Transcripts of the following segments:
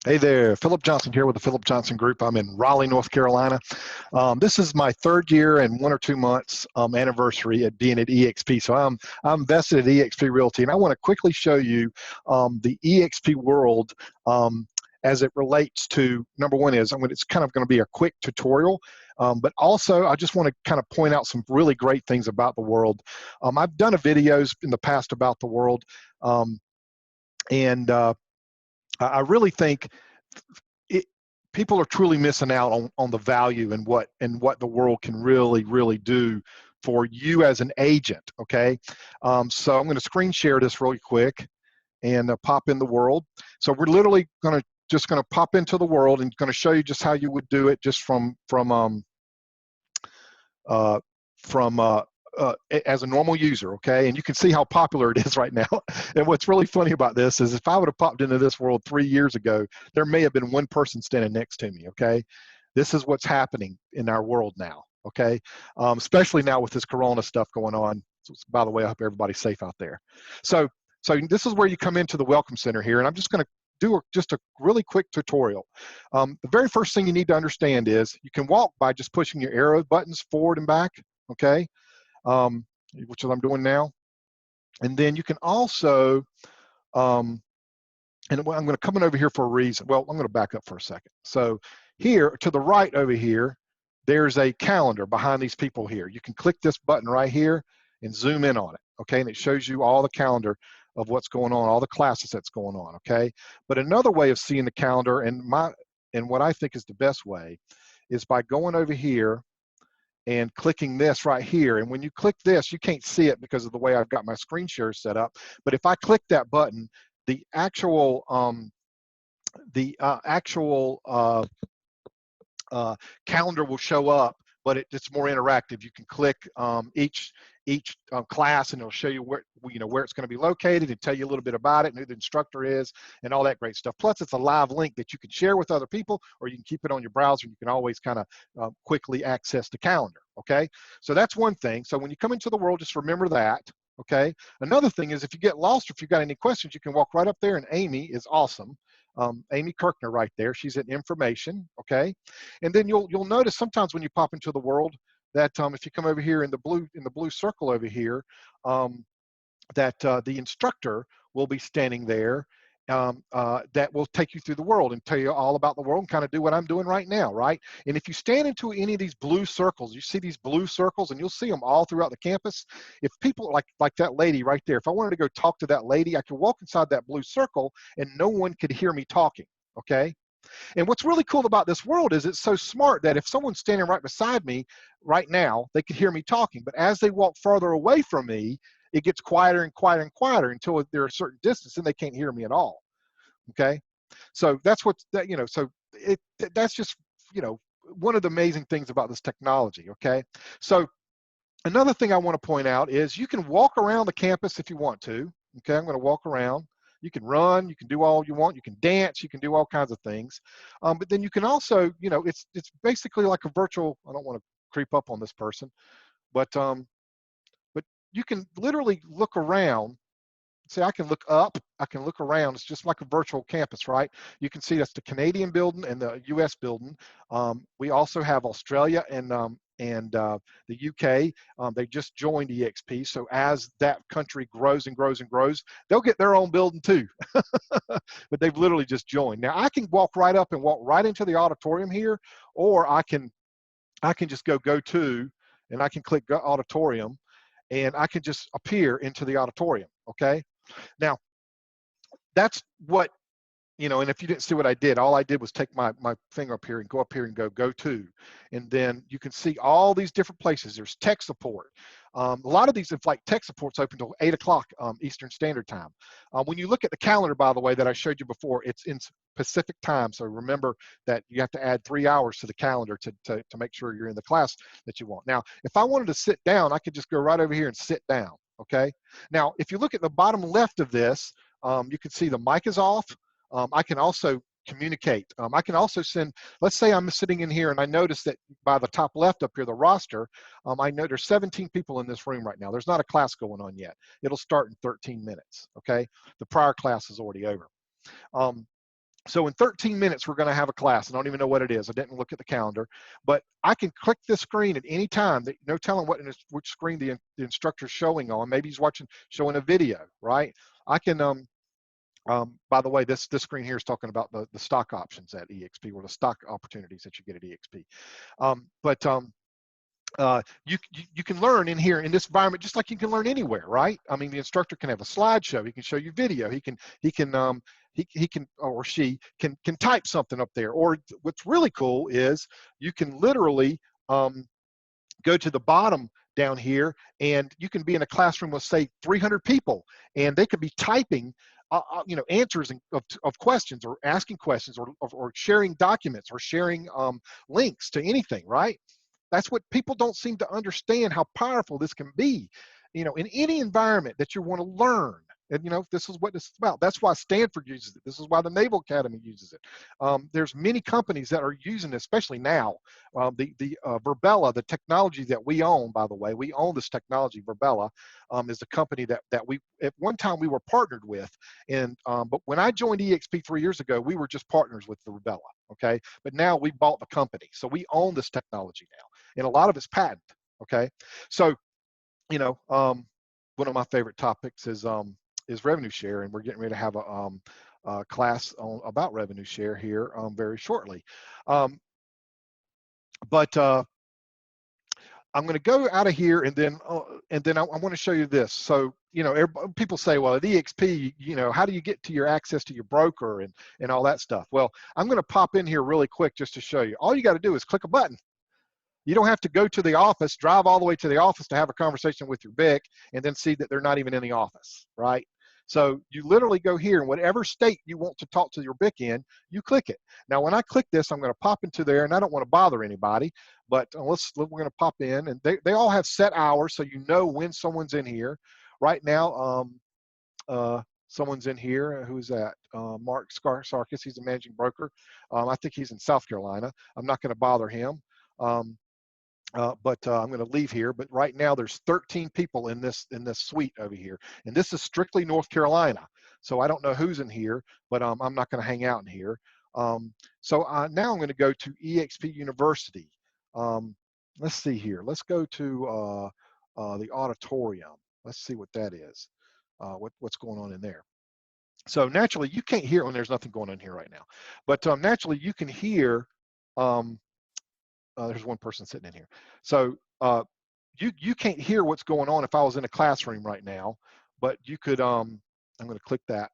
Hey there, Philip Johnson here with the Philip Johnson Group. I'm in Raleigh, North Carolina. This is my third year and 1 or 2 months anniversary at being at EXP. So I'm vested at EXP Realty, and I want to quickly show you the EXP world as it relates to, number one is, it's kind of going to be a quick tutorial, but also I just want to kind of point out some really great things about the world. I've done videos in the past about the world, and I really think people are truly missing out on the value and what the world can really do for you as an agent. Okay, so I'm going to screen share this really quick and pop in the world. So we're literally just going to pop into the world and going to show you just how you would do it just from as a normal user, okay? And you can see how popular it is right now. And what's really funny about this is if I would have popped into this world 3 years ago, there may have been one person standing next to me, okay? This is what's happening in our world now, okay? Especially now with this Corona stuff going on. So, by the way, I hope everybody's safe out there. So this is where you come into the Welcome Center here, and I'm just going to do just a really quick tutorial. The very first thing you need to understand is you can walk by just pushing your arrow buttons forward and back, okay? Which is what I'm doing now. And then you can also, and I'm going to come in over here for a reason. Well, I'm going to back up for a second. So here to the right over here, there's a calendar behind these people here. You can click this button right here and zoom in on it, okay? And it shows you all the calendar of what's going on, all the classes that's going on, okay? But another way of seeing the calendar, and what I think is the best way, is by going over here and clicking this right here. And when you click this, you can't see it because of the way I've got my screen share set up. But if I click that button, the actual calendar will show up, but it's more interactive. You can click each class, and it'll show you where it's going to be located and tell you a little bit about it and who the instructor is and all that great stuff. Plus, it's a live link that you can share with other people, or you can keep it on your browser. And you can always kind of quickly access the calendar. Okay, so that's one thing. So when you come into the world, just remember that. Okay. Another thing is if you get lost or if you've got any questions, you can walk right up there, and Amy is awesome. Amy Kirkner right there. She's in information, okay? And then you'll notice sometimes when you pop into the world that if you come over here in the blue circle over here, that the instructor will be standing there that will take you through the world and tell you all about the world and kind of do what I'm doing right now, right? And if you stand into any of these blue circles, you see these blue circles, and you'll see them all throughout the campus. If people like that lady right there, if I wanted to go talk to that lady, I could walk inside that blue circle and no one could hear me talking, okay? And what's really cool about this world is it's so smart that if someone's standing right beside me right now, they could hear me talking. But as they walk farther away from me, it gets quieter and quieter and quieter until they're a certain distance and they can't hear me at all. Okay, so that's that's just one of the amazing things about this technology. Okay, so another thing I want to point out is you can walk around the campus if you want to. Okay, I'm going to walk around. You can run, you can do all you want, you can dance, you can do all kinds of things. But then you can also, it's basically like a virtual. I don't want to creep up on this person, but you can literally look around. See, I can look up, I can look around. It's just like a virtual campus, right? You can see that's the Canadian building and the US building. We also have Australia and the UK. They just joined EXP. So as that country grows and grows and grows, they'll get their own building too. But they've literally just joined. Now I can walk right up and walk right into the auditorium here, or I can just go to, and I can click go auditorium, and I can just appear into the auditorium, okay? Now, that's what, and if you didn't see what I did, all I did was take my finger up here and go up here and go to, and then you can see all these different places. There's tech support. A lot of these, like tech support's open until 8 o'clock Eastern Standard Time. When you look at the calendar, by the way, that I showed you before, it's in Pacific time. So remember that you have to add 3 hours to the calendar to make sure you're in the class that you want. Now, if I wanted to sit down, I could just go right over here and sit down, okay? Now, if you look at the bottom left of this, you can see the mic is off. I can also communicate. I can also send, let's say I'm sitting in here and I notice that by the top left up here, the roster, I know there's 17 people in this room right now. There's not a class going on yet. It'll start in 13 minutes, okay? The prior class is already over. So in 13 minutes, we're going to have a class. I don't even know what it is. I didn't look at the calendar, but I can click this screen at any time. No telling which screen the instructor's showing on. Maybe he's showing a video, right? I can, by the way, this screen here is talking about the stock options at EXP, or the stock opportunities that you get at EXP. You can learn in here in this environment just like you can learn anywhere, right? I mean, the instructor can have a slideshow. He can show you video. He can or she can type something up there. Or what's really cool is you can literally go to the bottom down here, and you can be in a classroom with, say, 300 people, and they could be typing answers of questions, or asking questions, or sharing documents, or sharing links to anything, right? That's what people don't seem to understand, how powerful this can be, in any environment that you want to learn. And this is what this is about. That's why Stanford uses it. This is why the Naval Academy uses it. There's many companies that are using it, especially now. VirBela, the technology that we own, by the way, we own this technology. VirBela is the company that we, at one time, we were partnered with. And but when I joined EXP 3 years ago, we were just partners with the VirBela. Okay, but now we bought the company, so we own this technology now, and a lot of it's patent. Okay, so one of my favorite topics is revenue share, and we're getting ready to have a class about revenue share here very shortly. I'm going to go out of here, and then I want to show you this. So people say, well, at EXP, how do you get to your access to your broker and all that stuff? Well, I'm going to pop in here really quick just to show you. All you got to do is click a button. You don't have to go to the office, drive all the way to the office to have a conversation with your BIC, and then see that they're not even in the office, right? So you literally go here, and whatever state you want to talk to your BIC in, you click it. Now, when I click this, I'm going to pop into there, and I don't want to bother anybody, but we're going to pop in, and they all have set hours, so you know when someone's in here. Right now, someone's in here. Who's that? Mark Sarkis. He's a managing broker. I think he's in South Carolina. I'm not going to bother him. But I'm going to leave here. But right now there's 13 people in this suite over here, and this is strictly North Carolina. So I don't know who's in here, but I'm not going to hang out in here. So now I'm going to go to Exp University. Let's see here. Let's go to the auditorium. Let's see what that is. What's going on in there. So naturally you can't hear when there's nothing going on here right now, but naturally you can hear. There's one person sitting in here. So you can't hear what's going on if I was in a classroom right now, but you could, I'm going to click that.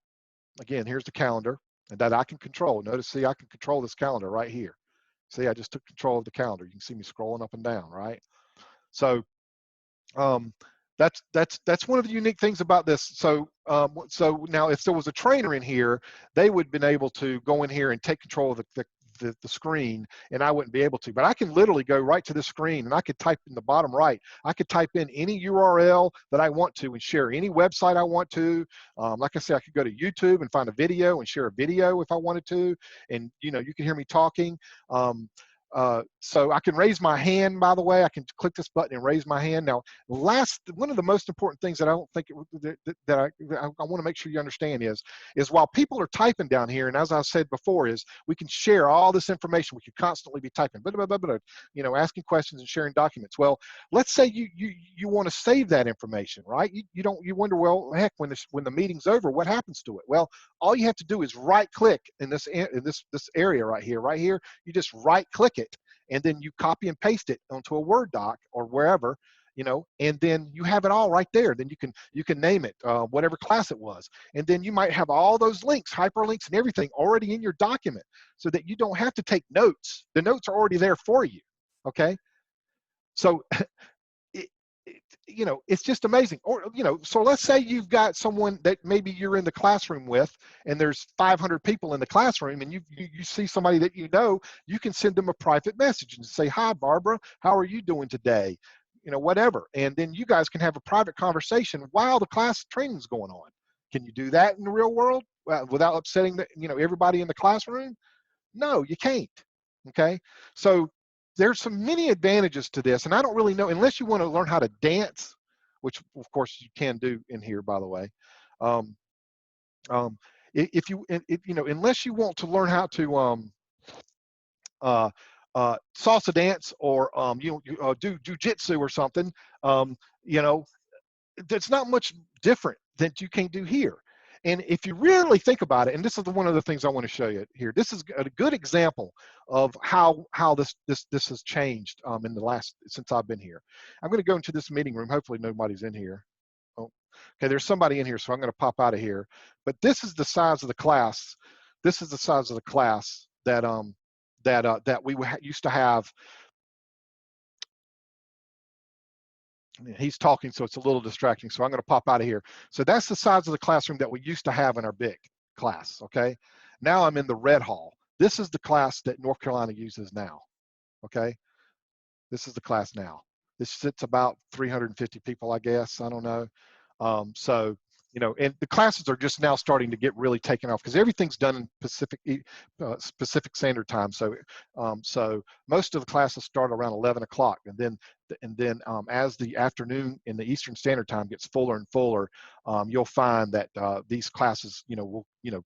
Again, here's the calendar, and that I can control. Notice, see, I can control this calendar right here. See, I just took control of the calendar. You can see me scrolling up and down, right? So that's one of the unique things about this. So so now if there was a trainer in here, they would have been able to go in here and take control of the screen, and I wouldn't be able to. But I can literally go right to the screen, and I could type in the bottom right. I could type in any URL that I want to and share any website I want to. Like I said, I could go to YouTube and find a video and share a video if I wanted to. And you can hear me talking. So I can raise my hand, by the way. I can click this button and raise my hand. Now, one of the most important things that I don't think that I want to make sure you understand is while people are typing down here, and as I said before, is we can share all this information. We could constantly be typing, asking questions and sharing documents. Well, let's say you want to save that information, right? You wonder, well, heck, when the meeting's over, what happens to it? Well, all you have to do is right-click in this area right here. You just right-click it, and then you copy and paste it onto a Word doc or wherever, and then you have it all right there. Then you can name it whatever class it was, and then you might have all those links, hyperlinks, and everything already in your document, so that you don't have to take notes. The notes are already there for you. Okay, so it's just amazing. Or so let's say you've got someone that maybe you're in the classroom with, and there's 500 people in the classroom, and you see somebody that you can send them a private message and say, "Hi, Barbara, how are you doing today?" Whatever, and then you guys can have a private conversation while the class training's going on. Can you do that in the real world without upsetting everybody in the classroom? No, you can't. Okay, so there's many advantages to this, and I don't really know, unless you want to learn how to dance, which of course you can do in here, by the way. if you, you know, unless you want to learn how to uh, salsa dance or do jujitsu or something, you know, that's not much different than you can do here. And if you really think about it, and this is one of the things I want to show you here. This is a good example of how this has changed in the last, since I've been here. I'm going to go into this meeting room. Hopefully nobody's in here. Oh, okay, there's somebody in here, so I'm going to pop out of here. But this is the size of the class. This is the size of the class that that we used to have. He's talking, so it's a little distracting. So I'm going to pop out of here. So that's the size of the classroom that we used to have in our big class. Okay. Now I'm in the red hall. This is the class that North Carolina uses now. Okay. This is the class now. This sits about 350 people, I guess. I don't know. So, you know, and the classes are just now starting to get really taken off because everything's done in Pacific Standard Time. So, so most of the classes start around 11 o'clock, and then as the afternoon in the Eastern Standard Time gets fuller and fuller, you'll find that these classes, you know, will, you know,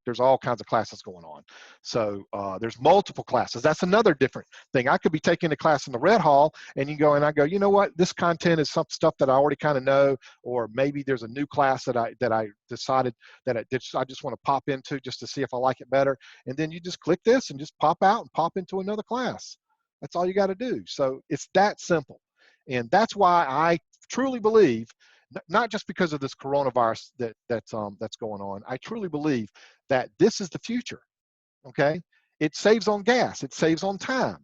there's all kinds of classes going on. So there's multiple classes. That's another different thing. I could be taking a class in the red hall, and you go and I go, you know what, this content is some stuff that I already kind of know, or maybe there's a new class that I decided that I just want to pop into just to see if I like it better. And then you just click this and just pop out and pop into another class. That's all you got to do. So it's that simple. And that's why I truly believe, not just because of this coronavirus that's going on, I truly believe that this is the future. Okay, it saves on gas, it saves on time.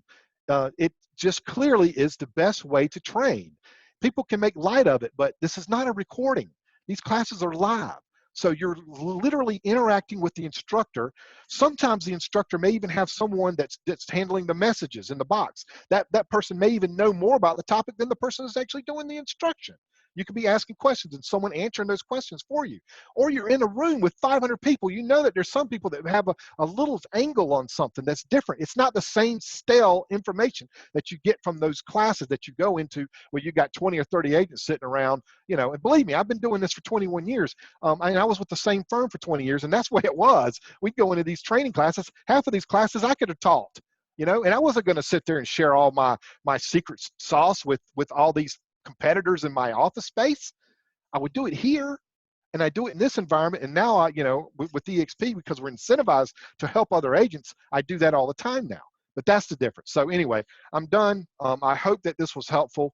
It just clearly is the best way to train. People can make light of it, but this is not a recording. These classes are live. So you're literally interacting with the instructor. Sometimes the instructor may even have someone that's handling the messages in the box. That person may even know more about the topic than the person that's actually doing the instruction. You could be asking questions and someone answering those questions for you. Or you're in a room with 500 people. You know that there's some people that have a little angle on something that's different. It's not the same stale information that you get from those classes that you go into where you got 20 or 30 agents sitting around, you know. And believe me, I've been doing this for 21 years. I was with the same firm for 20 years, and that's the way it was. We'd go into these training classes. Half of these classes I could have taught, you know, and I wasn't going to sit there and share all my secret sauce with all these competitors in my office space. I would do it here, and I do it in this environment. And now you know, with EXP, because we're incentivized to help other agents, I do that all the time now. But that's the difference. So anyway, I'm done. I hope that this was helpful.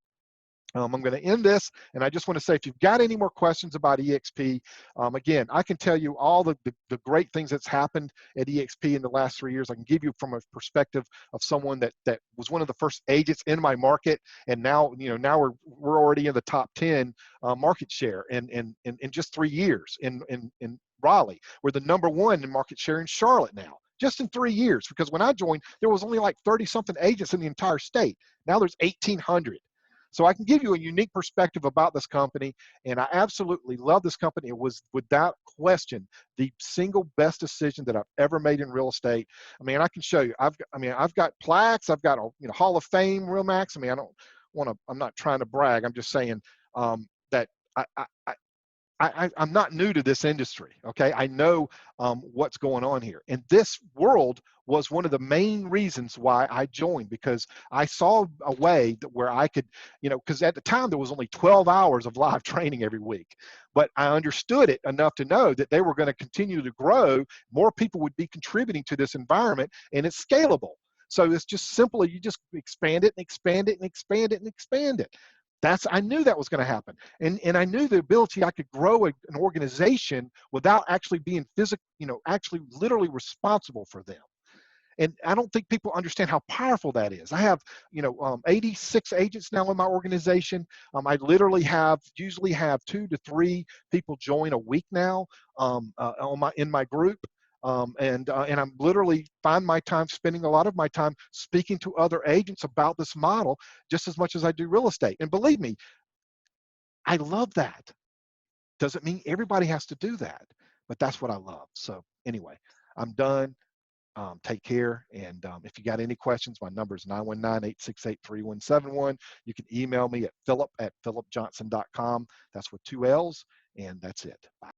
I'm going to end this, and I just want to say, if you've got any more questions about EXP, again, I can tell you all the great things that's happened at EXP in the last 3 years. I can give you from a perspective of someone that was one of the first agents in my market, and now, you know, now we're already in the top 10 market share in just 3 years in Raleigh. We're the #1 in market share in Charlotte now, just in 3 years, because when I joined, there was only like 30-something agents in the entire state. Now there's 1,800. So I can give you a unique perspective about this company, and I absolutely love this company. It was, without question, the single best decision that I've ever made in real estate. I mean, I can show you. I've got plaques. I've got a, you know, Hall of Fame, RealMax. I mean, I don't want to. I'm not trying to brag. I'm just saying that I'm not new to this industry, okay? I know what's going on here. And this world was one of the main reasons why I joined, because I saw a way that where I could, you know, because at the time there was only 12 hours of live training every week. But I understood it enough to know that they were going to continue to grow. More people would be contributing to this environment, and it's scalable. So it's just simply, you just expand it and expand it and expand it and expand it. I knew that was going to happen. And I knew the ability I could grow an organization without actually being physical, you know, actually literally responsible for them. And I don't think people understand how powerful that is. I have, you know, 86 agents now in my organization. I literally usually have 2 to 3 people join a week now in my group. And I'm literally find my time spending a lot of my time speaking to other agents about this model just as much as I do real estate. And believe me, I love that. Doesn't mean everybody has to do that, but that's what I love. So anyway, I'm done. Take care. And if you got any questions, my number is 919-868-3171. You can email me at philip@philipjohnson.com. That's with 2 L's, and that's it. Bye.